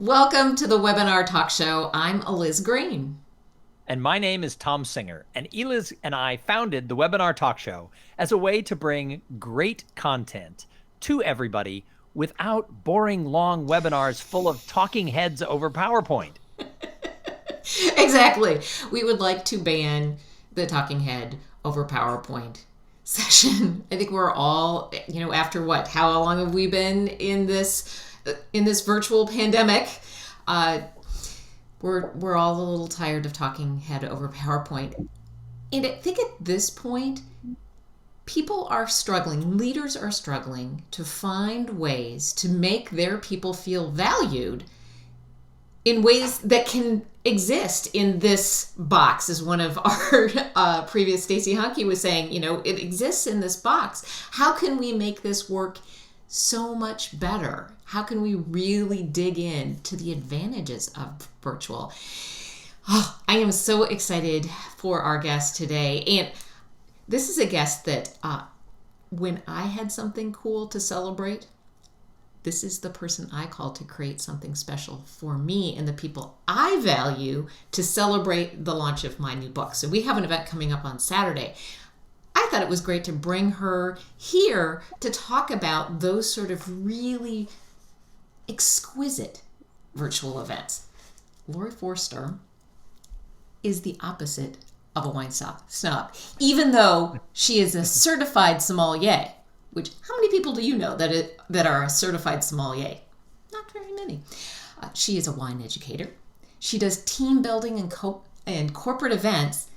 Welcome to the Webinar Talk Show. I'm Liz Green. And my name is Tom Singer, and Eliz and I founded the Webinar Talk Show as a way to bring great content to everybody without boring long webinars full of talking heads over PowerPoint. Exactly. We would like to ban the talking head over PowerPoint session. I think we're all, after what? How long have we been in this virtual pandemic? We're all a little tired of talking head over PowerPoint. And I think at this point, people are struggling, leaders are struggling to find ways to make their people feel valued in ways that can exist in this box, as one of our previous Stacy Hunke was saying, it exists in this box. How can we make this work so much better? How can we really dig in to the advantages of virtual? Oh, I am so excited for our guest today. And this is a guest that when I had something cool to celebrate, this is the person I called to create something special for me and the people I value to celebrate the launch of my new book. So we have an event coming up on Saturday. I thought it was great to bring her here to talk about those sort of really exquisite virtual events. Laurie Forster is the opposite of a wine snob, even though she is a certified sommelier. Which, how many people do you know that are a certified sommelier? Not very many. She is a wine educator. She does team building and corporate events.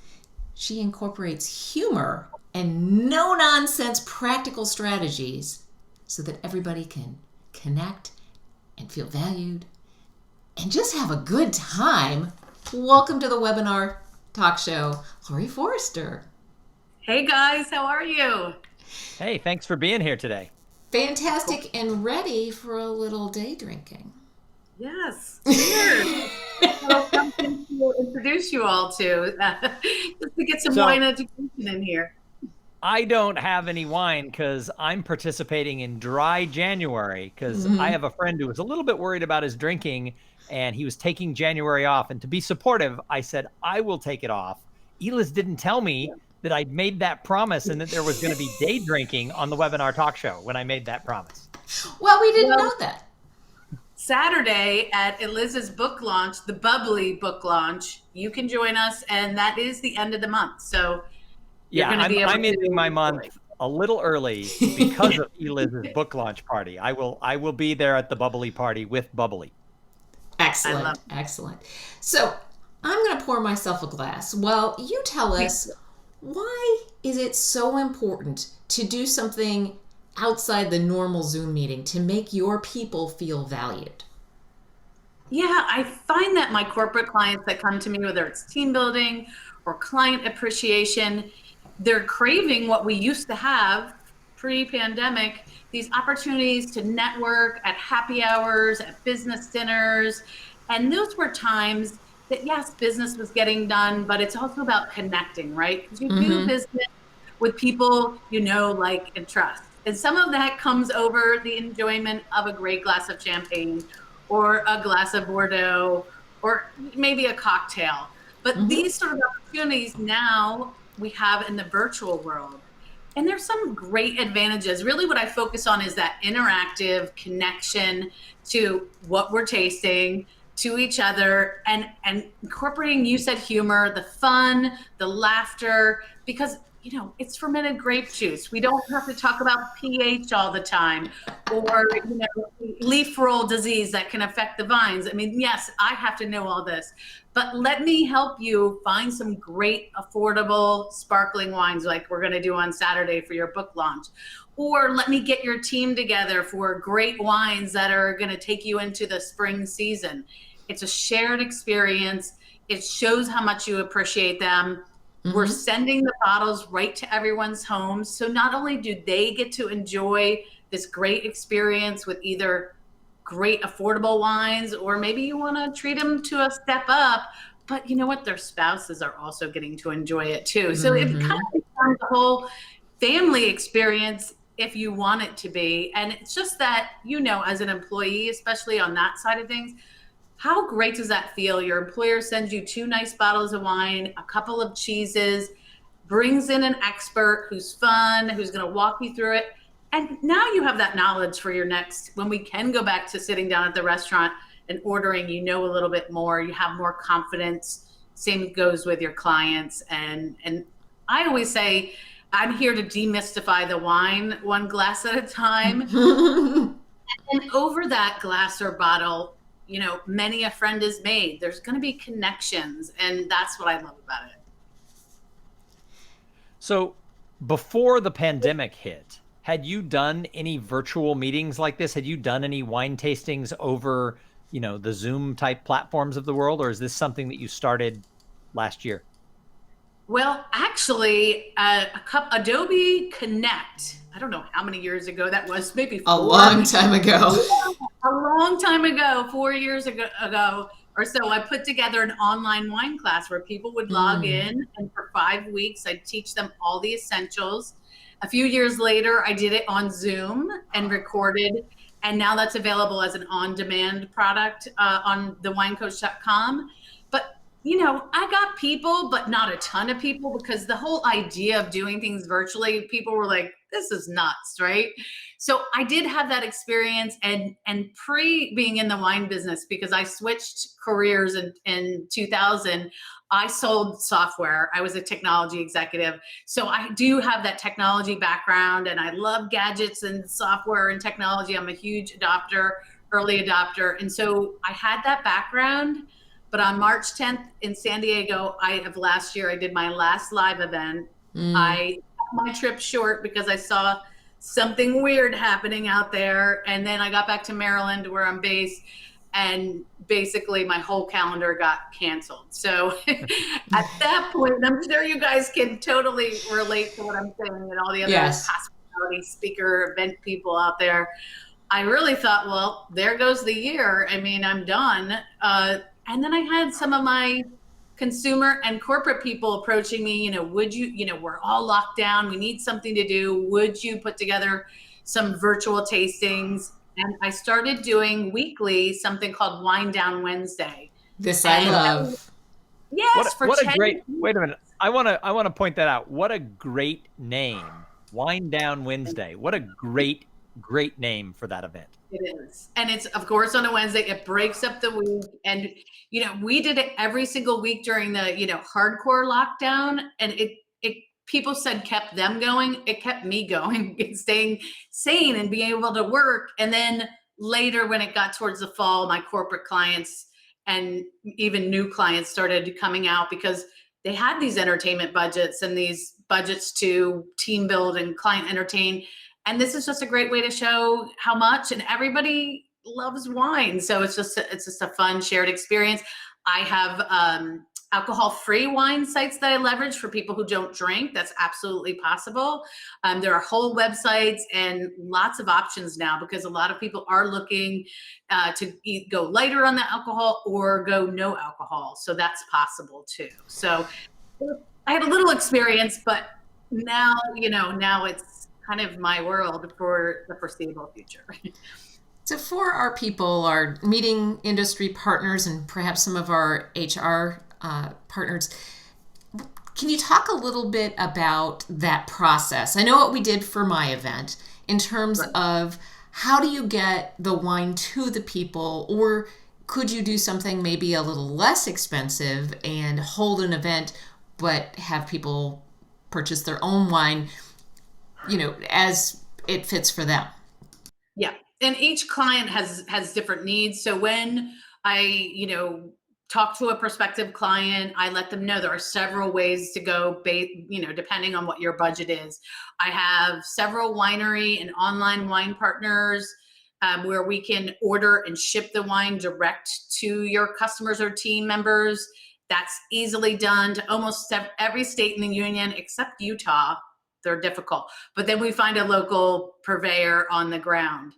She incorporates humor and no-nonsense practical strategies so that everybody can connect and feel valued and just have a good time. Welcome to the Webinar Talk Show, Laurie Forster. Hey guys, how are you? Hey, thanks for being here today. Fantastic and ready for a little day drinking. Yes, weird. Something to introduce you all to, just to get some wine education in here. I don't have any wine because I'm participating in dry January because I have a friend who was a little bit worried about his drinking and he was taking January off. And to be supportive, I said, I will take it off. Eliz didn't tell me that I'd made that promise and that there was going to be day drinking on the Webinar Talk Show when I made that promise. Well, we didn't know that. Saturday at Eliz's book launch, the Bubbly book launch, you can join us, and that is the end of the month. So yeah, I'm ending my month a little early because of Eliz's book launch party. I will be there at the Bubbly party with Bubbly. Excellent, excellent. So I'm going to pour myself a glass. Well, you tell us, why is it so important to do something outside the normal Zoom meeting to make your people feel valued? Yeah, I find that my corporate clients that come to me, whether it's team building or client appreciation, they're craving what we used to have pre-pandemic, these opportunities to network at happy hours, at business dinners. And those were times that, yes, business was getting done, but it's also about connecting, right? Because you do business with people you know, like, and trust. And some of that comes over the enjoyment of a great glass of champagne or a glass of Bordeaux or maybe a cocktail. But these sort of opportunities now we have in the virtual world. And there's some great advantages. Really what I focus on is that interactive connection to what we're tasting, to each other, and incorporating, you said, humor, the fun, the laughter, because it's fermented grape juice. We don't have to talk about pH all the time, or leaf roll disease that can affect the vines. I mean, yes, I have to know all this, but let me help you find some great, affordable, sparkling wines like we're going to do on Saturday for your book launch. Or let me get your team together for great wines that are going to take you into the spring season. It's a shared experience. It shows how much you appreciate them. We're sending the bottles right to everyone's homes. So not only do they get to enjoy this great experience with either great affordable wines, or maybe you want to treat them to a step up, but you know what? Their spouses are also getting to enjoy it too. So it kind of becomes a whole family experience if you want it to be. And it's just that, as an employee, especially on that side of things, How great does that feel? Your employer sends you 2 nice bottles of wine, a couple of cheeses, brings in an expert who's fun, who's going to walk you through it. And now you have that knowledge for your next, when we can go back to sitting down at the restaurant and ordering, you know, a little bit more, you have more confidence. Same goes with your clients. And I always say, I'm here to demystify the wine one glass at a time. And over that glass or bottle, you know, many a friend is made. There's going to be connections. And that's what I love about it. So before the pandemic hit, had you done any virtual meetings like this? Had you done any wine tastings over, you know, the Zoom type platforms of the world? Or is this something that you started last year? Well, actually, Adobe Connect, I don't know how many years ago that was, maybe A 4. long time ago. A long time ago, 4 years ago or so, I put together an online wine class where people would log in, and for 5 weeks, I'd teach them all the essentials. A few years later, I did it on Zoom and recorded, and now that's available as an on-demand product on thewinecoach.com. But you know, I got people, but not a ton of people, because the whole idea of doing things virtually, people were like, this is nuts, right? So I did have that experience, and pre being in the wine business, because I switched careers in 2000, I sold software. I was a technology executive. So I do have that technology background, and I love gadgets and software and technology. I'm a huge adopter, early adopter. And so I had that background. But on March 10th in San Diego, of last year, I did my last live event. I cut my trip short because I saw something weird happening out there. And then I got back to Maryland, where I'm based, and basically my whole calendar got canceled. So at that point, and I'm sure you guys can totally relate to what I'm saying, and all the other hospitality speaker event people out there. I really thought, well, there goes the year. I mean, I'm done. And then I had some of my consumer and corporate people approaching me, you know, would you, you know, we're all locked down. We need something to do. Would you put together some virtual tastings? And I started doing weekly something called Wine Down Wednesday. This I love. Yes, what a great, wait a minute. I want to point that out. What a great name. Wine Down Wednesday. What a great name for that event. It is. And it's, of course, on a Wednesday. It breaks up the week. And, you know, we did it every single week during the, you know, hardcore lockdown. And it people said kept them going. It kept me going and staying sane and being able to work. And then later, when it got towards the fall, my corporate clients and even new clients started coming out, because they had these entertainment budgets and these budgets to team build and client entertain. And this is just a great way to show how much, and everybody loves wine. So it's just a fun shared experience. I have alcohol-free wine sites that I leverage for people who don't drink. That's absolutely possible. There are whole websites and lots of options now, because a lot of people are looking to go lighter on the alcohol or go no alcohol. So that's possible too. So I had a little experience, but now, you know, now it's kind of my world for the foreseeable future. So for our people, our meeting industry partners, and perhaps some of our HR partners, can you talk a little bit about that process? I know what we did for my event in terms of how do you get the wine to the people, or could you do something maybe a little less expensive and hold an event but have people purchase their own wine, you know, as it fits for them? Yeah. And each client has different needs. So when I, you know, talk to a prospective client, I let them know there are several ways to go, you know, depending on what your budget is. I have several winery and online wine partners where we can order and ship the wine direct to your customers or team members. That's easily done to almost every state in the union except Utah. They're difficult, but then we find a local purveyor on the ground.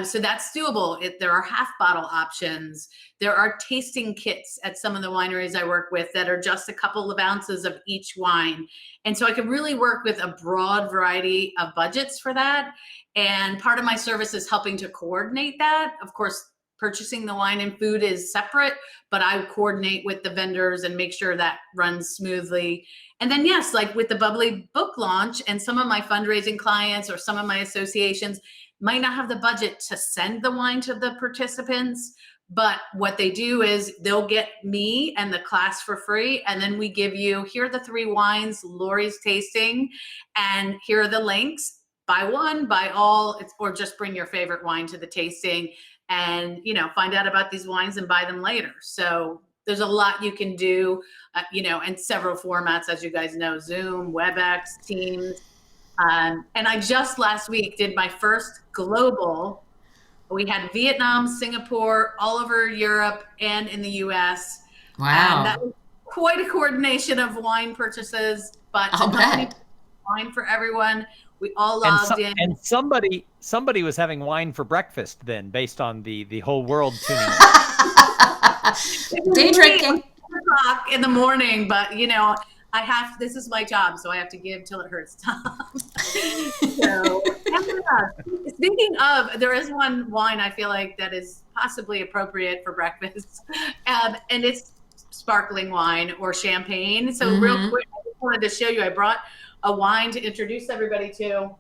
So that's doable. There are half bottle options. There are tasting kits at some of the wineries I work with that are just a couple of ounces of each wine. And so I can really work with a broad variety of budgets for that. And part of my service is helping to coordinate that. Of course, purchasing the wine and food is separate, but I coordinate with the vendors and make sure that runs smoothly. And then, yes, like with the Bubbly book launch and some of my fundraising clients or some of my associations might not have the budget to send the wine to the participants. But what they do is they'll get me and the class for free. And then we give you, here are the 3 wines Laurie's tasting, and here are the links. Buy one, buy all, or just bring your favorite wine to the tasting and, find out about these wines and buy them later. So there's a lot you can do, in several formats, as you guys know, Zoom, WebEx, Teams. And I just last week did my first global. We had Vietnam, Singapore, all over Europe and in the US. Wow. And that was quite a coordination of wine purchases, but I'll bet. wine for everyone. We all logged in. And somebody was having wine for breakfast then, based on the whole world tuning in. Day drinking. In the morning, but this is my job, so I have to give till it hurts. So, speaking of, there is one wine I feel like that is possibly appropriate for breakfast, and it's sparkling wine or champagne. So real quick, I just wanted to show you, I brought a wine to introduce everybody to.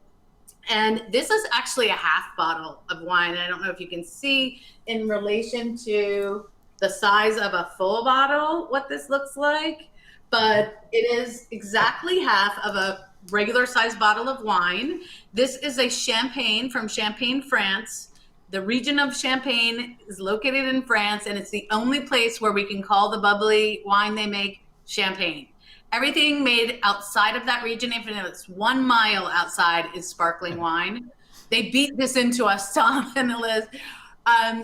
And this is actually a half bottle of wine. I don't know if you can see in relation to the size of a full bottle what this looks like, but it is exactly half of a regular size bottle of wine. This is a champagne from Champagne, France. The region of Champagne is located in France, and it's the only place where we can call the bubbly wine they make champagne. Everything made outside of that region, even if it's 1 mile outside, is sparkling wine. They beat this into us, Tom and Liz.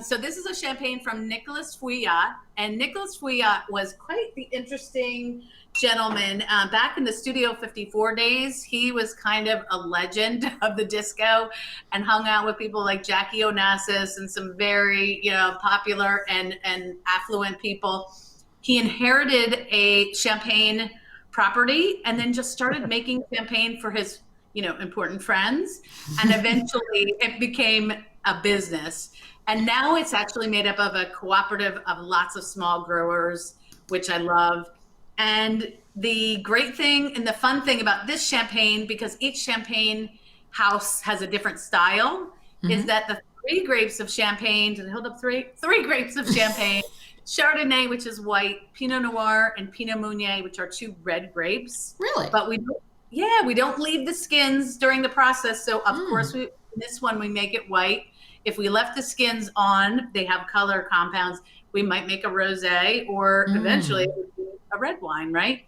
So this is a champagne from Nicolas Fouillat, and Nicolas Fouillat was quite the interesting gentleman. Back in the Studio 54 days, he was kind of a legend of the disco and hung out with people like Jackie Onassis and some very, popular and affluent people. He inherited a champagne property and then just started making champagne for his, important friends. And eventually it became a business. And now it's actually made up of a cooperative of lots of small growers, which I love. And the great thing and the fun thing about this champagne, because each champagne house has a different style, is that the 3 grapes of champagne, did I hold up 3 grapes of champagne, Chardonnay, which is white, Pinot Noir, and Pinot Meunier, which are 2 red grapes. Really? But we don't leave the skins during the process. So of course, this one we make it white. If we left the skins on, they have color compounds. We might make a rosé, or eventually it would be a red wine, right?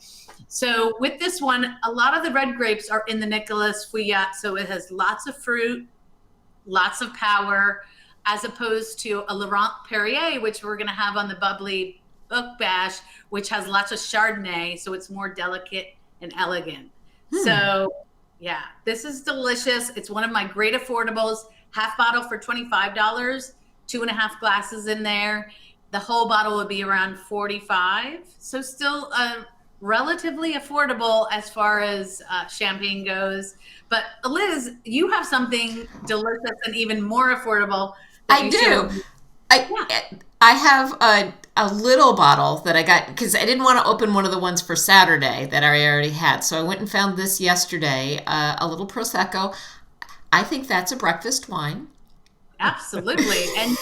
So with this one, a lot of the red grapes are in the Nicolas Fouillat, so it has lots of fruit, lots of power, as opposed to a Laurent Perrier, which we're going to have on the Bubbly Book Bash, which has lots of Chardonnay, so it's more delicate and elegant. So yeah, this is delicious. It's one of my great affordables. Half bottle for $25, 2.5 glasses in there. The whole bottle would be around $45. So still relatively affordable as far as champagne goes. But Liz, you have something delicious and even more affordable. I do. I have a little bottle that I got because I didn't want to open one of the ones for Saturday that I already had. So I went and found this yesterday, a little Prosecco. I think that's a breakfast wine. Absolutely. And,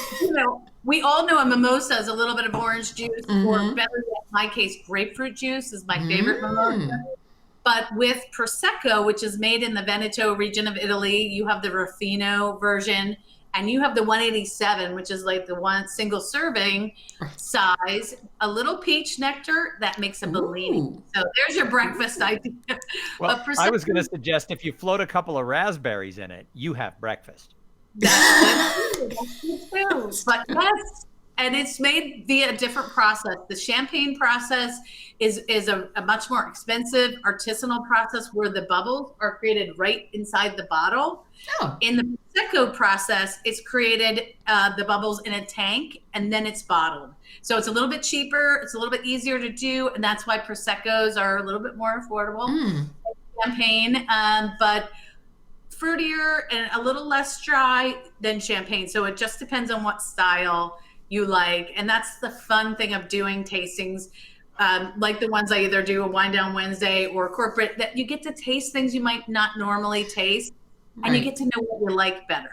we all know a mimosa is a little bit of orange juice, or better yet, in my case, grapefruit juice is my favorite mimosa. But with Prosecco, which is made in the Veneto region of Italy, you have the Ruffino version, and you have the 187, which is like the one single serving size, a little peach nectar that makes a Bellini. So there's your breakfast idea. Well, I was going to suggest if you float a couple of raspberries in it, you have breakfast. That's true. But yes, and it's made via a different process. The champagne process is a much more expensive artisanal process where the bubbles are created right inside the bottle. Oh. In the Prosecco process, it's created the bubbles in a tank and then it's bottled. So it's a little bit cheaper, it's a little bit easier to do, and that's why Proseccos are a little bit more affordable than champagne, but fruitier and a little less dry than champagne. So it just depends on what style you like. And that's the fun thing of doing tastings, like the ones I either do a Wine Down Wednesday or corporate, that you get to taste things you might not normally taste, and you get to know what you like better.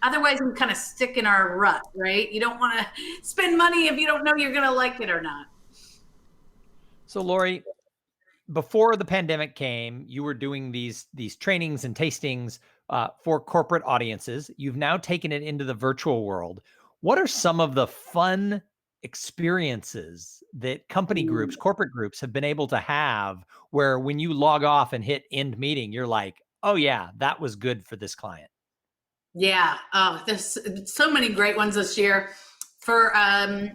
Otherwise, we kind of stick in our rut, right? You don't want to spend money if you don't know you're going to like it or not. So, Laurie, before the pandemic came, you were doing these trainings and tastings for corporate audiences. You've now taken it into the virtual world. What are some of the fun experiences that company groups, corporate groups have been able to have where when you log off and hit end meeting, you're like, oh yeah, that was good for this client? Yeah. Oh, there's so many great ones this year. For a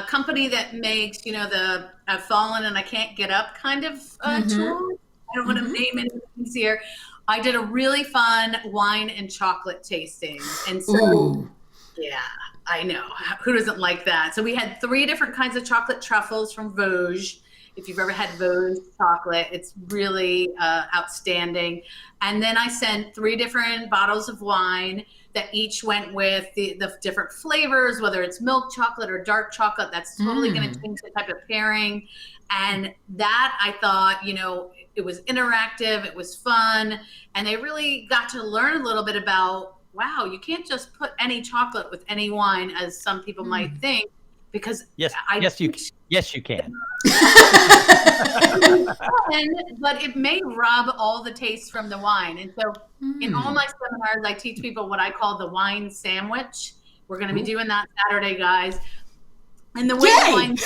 company that makes, the I've fallen and I can't get up kind of tool. I don't want to name any things here. I did a really fun wine and chocolate tasting. And so, yeah, I know. Who doesn't like that? So we had 3 different kinds of chocolate truffles from Vosges. If you've ever had Vosges chocolate, it's really outstanding. And then I sent 3 different bottles of wine that each went with the different flavors, whether it's milk chocolate or dark chocolate. That's totally going to change the type of pairing. And that, I thought, it was interactive, it was fun, and they really got to learn a little bit about, wow, you can't just put any chocolate with any wine, as some people might think, because yes, you can. But it may rob all the taste from the wine. And so in all my seminars, I teach people what I call the wine sandwich. We're going to be doing that Saturday, guys. And the way the wine,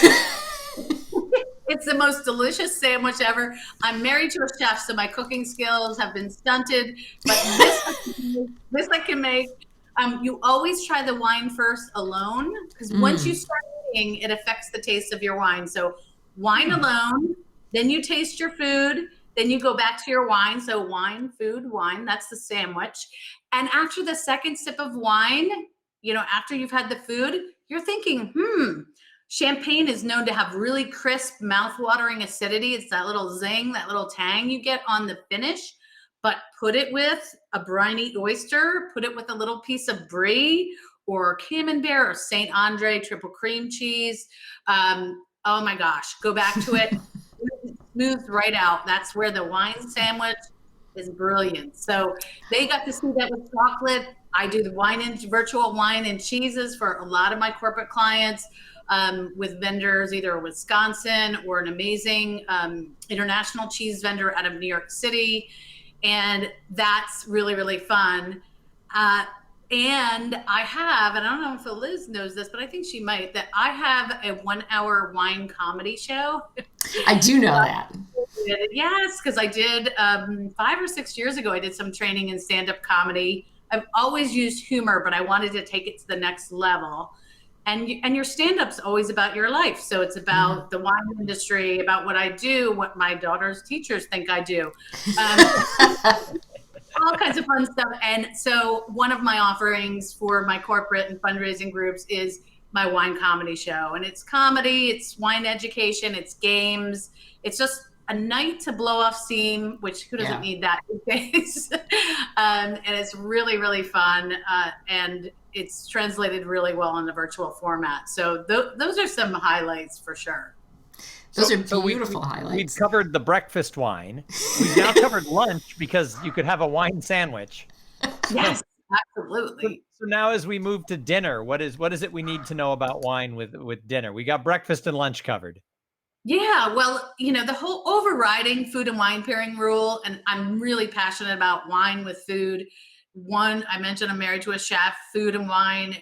it's the most delicious sandwich ever. I'm married to a chef, so my cooking skills have been stunted, but this I can make. You always try the wine first alone, because once you start eating, it affects the taste of your wine. So wine alone, then you taste your food, then you go back to your wine. So wine, food, wine, that's the sandwich. And after the second sip of wine, after you've had the food, you're thinking, champagne is known to have really crisp, mouth-watering acidity. It's that little zing, that little tang you get on the finish. But put it with a briny oyster, put it with a little piece of brie or camembert or Saint Andre triple cream cheese. Oh my gosh, go back to it. Smooth right out. That's where the wine sandwich is brilliant. So they got to see that with chocolate. I do the virtual wine and cheeses for a lot of my corporate clients, with vendors, either Wisconsin or an amazing international cheese vendor out of New York City. And that's really, really fun. And I have, and I don't know if Liz knows this, but I think she might, that I have a 1-hour wine comedy show. I do know that. Yes, because I did 5 or 6 years ago, I did some training in stand-up comedy. I've always used humor, but I wanted to take it to the next level. And your stand-up's always about your life. So it's about the wine industry, about what I do, what my daughter's teachers think I do. All kinds of fun stuff. And so one of my offerings for my corporate and fundraising groups is my wine comedy show. And it's comedy, it's wine education, it's games. It's just a night to blow off steam, which who doesn't need that these days? And it's really, really fun. And it's translated really well in the virtual format. So those are some highlights for sure. Those are beautiful highlights. We've covered the breakfast wine. We've now covered lunch, because you could have a wine sandwich. Yes, absolutely. So now as we move to dinner, what is it we need to know about wine with dinner? We got breakfast and lunch covered. Yeah, well, the whole overriding food and wine pairing rule, and I'm really passionate about wine with food. One, I mentioned I'm married to a chef. Food and wine,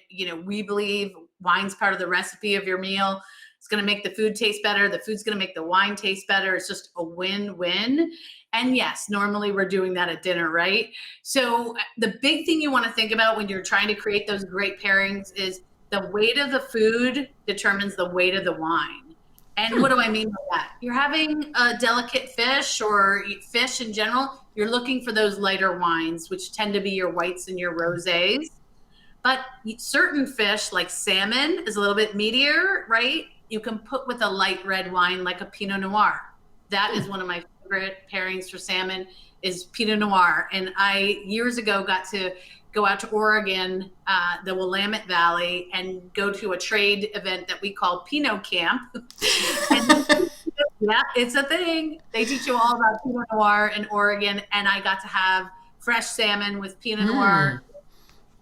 we believe wine's part of the recipe of your meal. It's going to make the food taste better. The food's going to make the wine taste better. It's just a win-win. And yes, normally we're doing that at dinner, right? So the big thing you want to think about when you're trying to create those great pairings is the weight of the food determines the weight of the wine. And what do I mean by that? You're having a delicate fish or fish in general, you're looking for those lighter wines, which tend to be your whites and your rosés. But certain fish, like salmon, is a little bit meatier, right? You can put with a light red wine like a Pinot Noir. That is one of my favorite pairings for salmon, is Pinot Noir. And I, years ago, got to go out to Oregon, the Willamette Valley, and go to a trade event that we call Pinot Camp. And yeah, it's a thing. They teach you all about Pinot Noir in Oregon, and I got to have fresh salmon with Pinot Noir.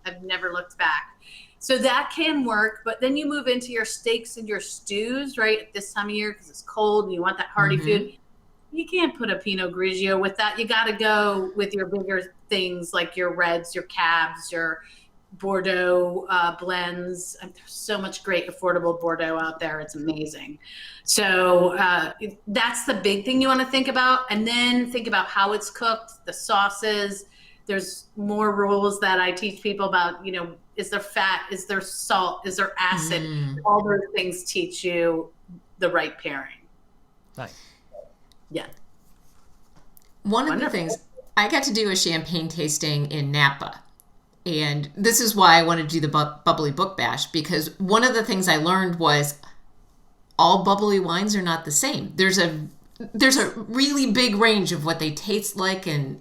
I've never looked back. So that can work, but then you move into your steaks and your stews, right, at this time of year because it's cold and you want that hearty food. You can't put a Pinot Grigio with that. You got to go with your bigger things like your reds, your cabs, your Bordeaux blends. There's so much great affordable Bordeaux out there. It's amazing. So that's the big thing you want to think about. And then think about how it's cooked, the sauces. There's more rules that I teach people about, is there fat? Is there salt? Is there acid? All those things teach you the right pairing. Nice. Yeah. One of the things, I got to do a champagne tasting in Napa. And this is why I wanted to do the Bubbly Book Bash, because one of the things I learned was all bubbly wines are not the same. There's a really big range of what they taste like and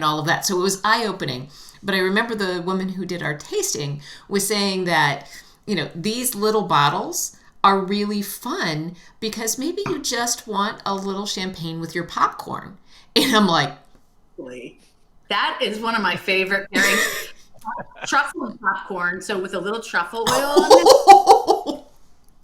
all of that. So it was eye-opening. But I remember the woman who did our tasting was saying that, these little bottles are really fun because maybe you just want a little champagne with your popcorn. And I'm like, that is one of my favorite pairings. Truffle and popcorn, so with a little truffle oil on it.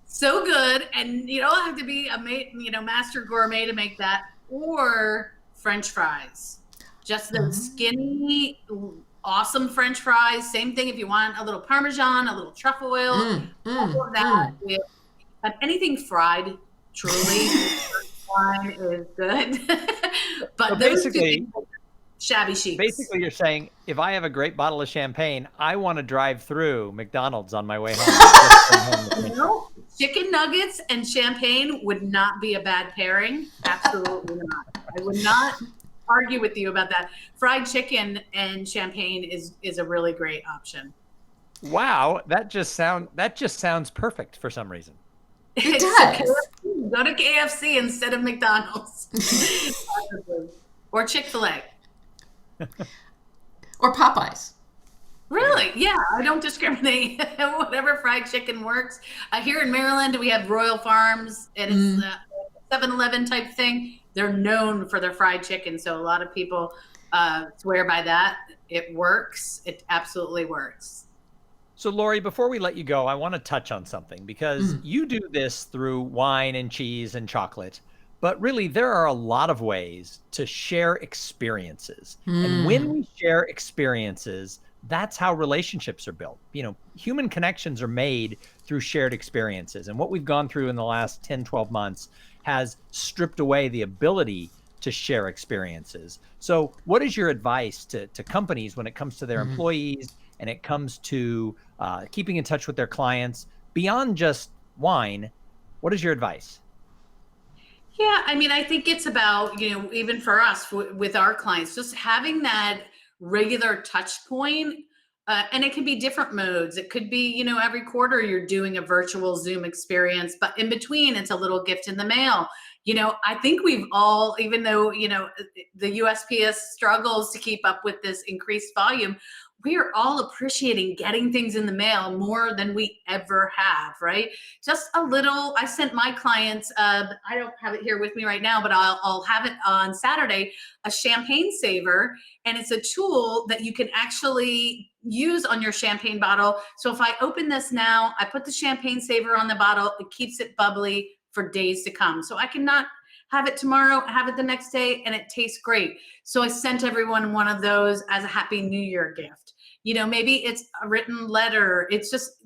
So good. And you don't have to be a master gourmet to make that, or French fries. Just those skinny, awesome French fries. Same thing if you want a little Parmesan, a little truffle oil, all of that. Anything fried, truly, wine is good. But so basically, shabby chic. Basically, you're saying if I have a great bottle of champagne, I want to drive through McDonald's on my way home. Chicken nuggets and champagne would not be a bad pairing. Absolutely not. I would not argue with you about that. Fried chicken and champagne is a really great option. Wow, that just sounds perfect for some reason. It does. Go to KFC instead of McDonald's. Or Chick-fil-A. Or Popeyes. Really? Yeah, I don't discriminate. Whatever fried chicken works. Here in Maryland, we have Royal Farms, and it's a 7-Eleven type thing. They're known for their fried chicken, so a lot of people swear by that. It works. It absolutely works. So, Laurie, before we let you go, I want to touch on something because you do this through wine and cheese and chocolate. But really, there are a lot of ways to share experiences. And when we share experiences, that's how relationships are built. Human connections are made through shared experiences. And what we've gone through in the last 10, 12 months has stripped away the ability to share experiences. So what is your advice to companies when it comes to their employees and it comes to keeping in touch with their clients beyond just wine? What is your advice? Yeah, I think it's about, even for us with our clients, just having that regular touch point. And it can be different modes. It could be, every quarter you're doing a virtual Zoom experience, but in between it's a little gift in the mail. I think we've all, even though, the USPS struggles to keep up with this increased volume, we are all appreciating getting things in the mail more than we ever have, right? Just a little, I sent my clients, I don't have it here with me right now, but I'll have it on Saturday, a champagne saver. And it's a tool that you can actually use on your champagne bottle. So if I open this now, I put the champagne saver on the bottle, it keeps it bubbly for days to come. So I cannot have it tomorrow, have it the next day, and it tastes great. So I sent everyone one of those as a Happy New Year gift. Maybe it's a written letter. It's just,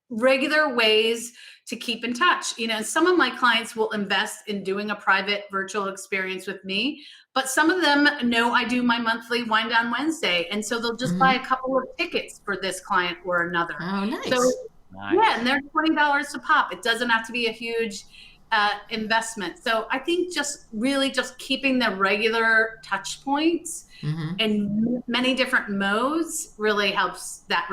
regular ways to keep in touch. Some of my clients will invest in doing a private virtual experience with me, but some of them know I do my monthly Wine Down Wednesday. And so they'll just buy a couple of tickets for this client or another. Oh, nice. So, yeah, and they're $20 a pop. It doesn't have to be a huge investment. So I think just keeping the regular touch points in many different modes really helps that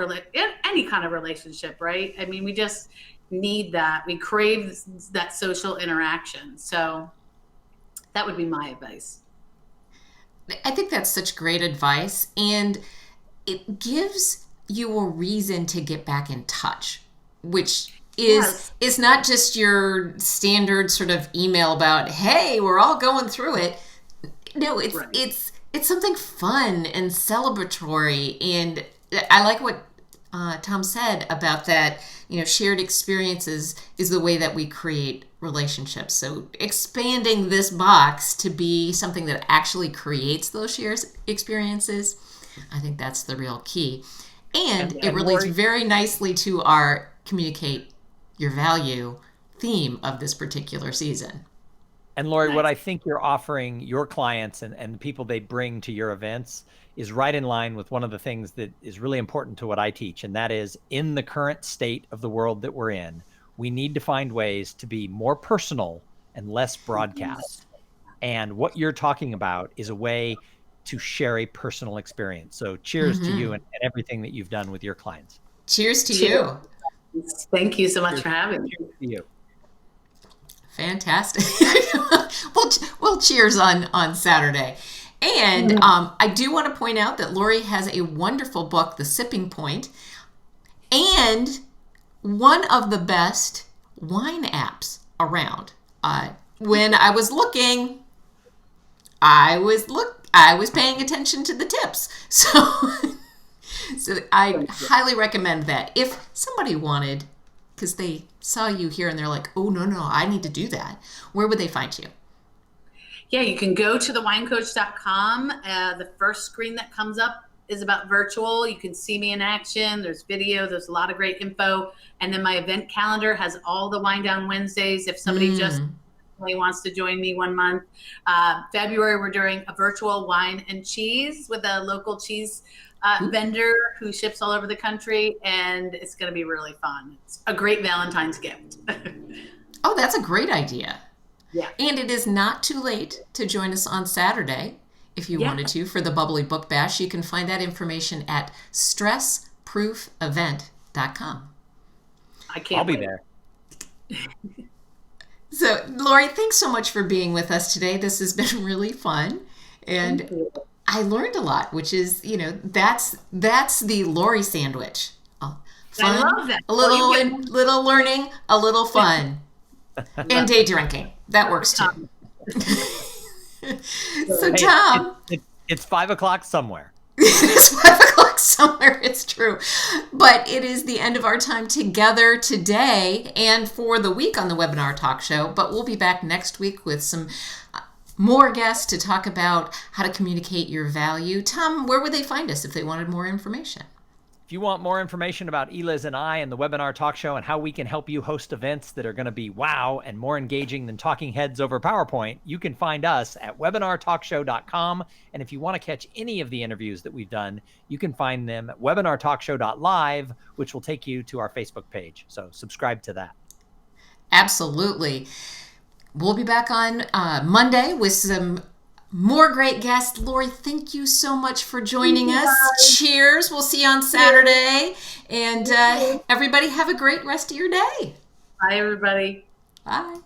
any kind of relationship, right? We just need that. We crave that social interaction. So that would be my advice. I think that's such great advice. And it gives you a reason to get back in touch, which Yes. is not just your standard sort of email about, hey, we're all going through it. No, Right. it's something fun and celebratory. And I like what Tom said about that. Shared experiences is the way that we create relationships. So expanding this box to be something that actually creates those shared experiences, I think that's the real key. And it relates Laurie, very nicely to our communicate your value theme of this particular season. And Laurie, what Nice. I think you're offering your clients and the people they bring to your events is right in line with one of the things that is really important to what I teach. And that is, in the current state of the world that we're in, we need to find ways to be more personal and less broadcast. And what you're talking about is a way to share a personal experience. So cheers to you Mm-hmm. and everything that you've done with your clients. Cheers to Cheers. you. Thank you so much Cheers, for having me. cheers to you. Fantastic. Well, cheers on Saturday. And I do want to point out that Laurie has a wonderful book, The Sipping Point, and one of the best wine apps around. When I was looking, I was paying attention to the tips. So I highly recommend that. If somebody wanted, because they saw you here and they're like, oh, no, I need to do that, where would they find you? Yeah, you can go to thewinecoach.com. The first screen that comes up is about virtual. You can see me in action. There's video. There's a lot of great info. And then my event calendar has all the Wine Down Wednesdays. If somebody just really wants to join me 1 month. February, we're doing a virtual wine and cheese with a local cheese vendor who ships all over the country. And it's going to be really fun. It's a great Valentine's gift. Oh, that's a great idea. Yeah. And it is not too late to join us on Saturday if you wanted to for the Bubbly Book Bash. You can find that information at stressproofevent.com. I can't I'll be wait. there. So, Laurie, thanks so much for being with us today. This has been really fun. And Thank you. I learned a lot, which is, that's the Laurie sandwich. Fun, I love that. a Well, little learning, a little fun, and day drinking. That works too. So, Hey, Tom, it's 5 o'clock somewhere. it's 5 o'clock somewhere. It's true, but it is the end of our time together today and for the week on the Webinar Talk Show. But we'll be back next week with some more guests to talk about how to communicate your value. Tom, where would they find us if they wanted more information? If you want more information about Eliz and I and the Webinar Talk Show and how we can help you host events that are going to be wow and more engaging than talking heads over PowerPoint, you can find us at webinartalkshow.com. And if you want to catch any of the interviews that we've done, you can find them at webinartalkshow.live, which will take you to our Facebook page. So subscribe to that. Absolutely. We'll be back on Monday with some more great guests. Laurie, thank you so much for joining us. Cheers. We'll see you on Saturday. And everybody have a great rest of your day. Bye, everybody. Bye.